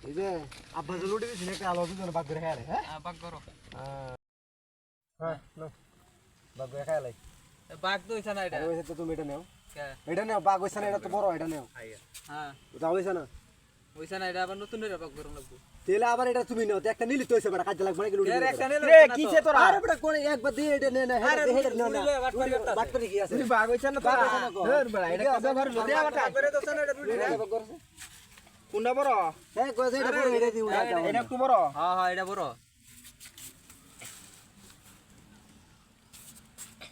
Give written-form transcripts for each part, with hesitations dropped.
এই যে আব্বা যে লুটি দিছেন একটা আলো দুজন ভাগ করে খায় হ্যাঁ ভাগ করো হ্যাঁ নো ভাগ করে খায় লাই ভাগ তো হইছে না এটা হইছে তো তুমি এটা নাও কে এটা নাও ভাগ হইছে না এটা তো বড় এটা নাও হ্যাঁ ওটা হইছে না হইছে না এটা আবার নতুন করে ভাগ করুন লাগবো তেলে আবার এটা তুমি নাও তো একটা নিলি তো হইছে বড় কাজে লাগবে না কি লুটি এর একটা নিলে রে কিছে তোরা আরে বড় কোন একবার দিয়ে এটা নে না আরে হেডে নাও না বাট বাট করে কি আছে তুই ভাগ হইছ না তোরা ধর বড়া এটা কত ভর লো দে আমাটা করে তো না এটা লুটি ভাগ করছে কোনটা বড় হ্যাঁ কইছে এটা বড় এটা দিউ এটা একটু বড় হ্যাঁ হ্যাঁ এটা বড়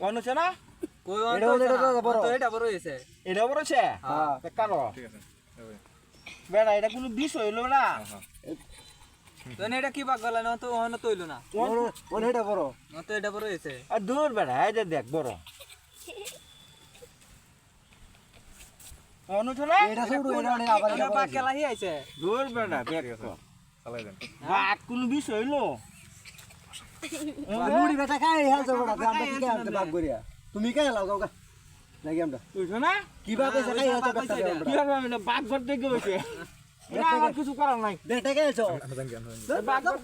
অনুছে না কই এটা হলো এটা বড়। তো এটা বড় হইছে এটা বড় ছে হ্যাঁ কালো ঠিক আছে বেড়া এটা কোনো বিষ হইলো না তো এটা কি ভাগ গলা না তো ওহন তো হইলো না ওন এটা বড় না তো এটা বড় হইছে আর দূর বেড়া এটা দেখ বড় অনুছে না এটা ছোট এটা অনেক আবার এটা ভাগ কেলা হি আইছে দূর বেড়া দেখ চালাই দেন ভাগ কোনো বিষ হইলো লুটি বেটা খায় হ্যাঁ তো বড় আমরা কি খায় আমরা ভাগ করিয়া তুমি খায় লাও গাও নাকি আমরা বুঝছো না কি ভাগ হইছে খায় হ্যাঁ তো বেটা কি হবে আমি বাঘ ঘর দেখে বসে এটা আমার কিছু করার নাই বেটা খাইছো বাঘ ঘর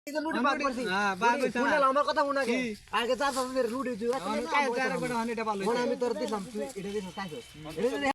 লুটি ভাগ করছি হ্যাঁ ভাগ হইছে না আমার কথা মনে কি আগে 4 5 লুটি দিও আমি কাজ করে বড় হন এটা ভালো আমি তোর দিলাম তুই এটা দিছ খাইছো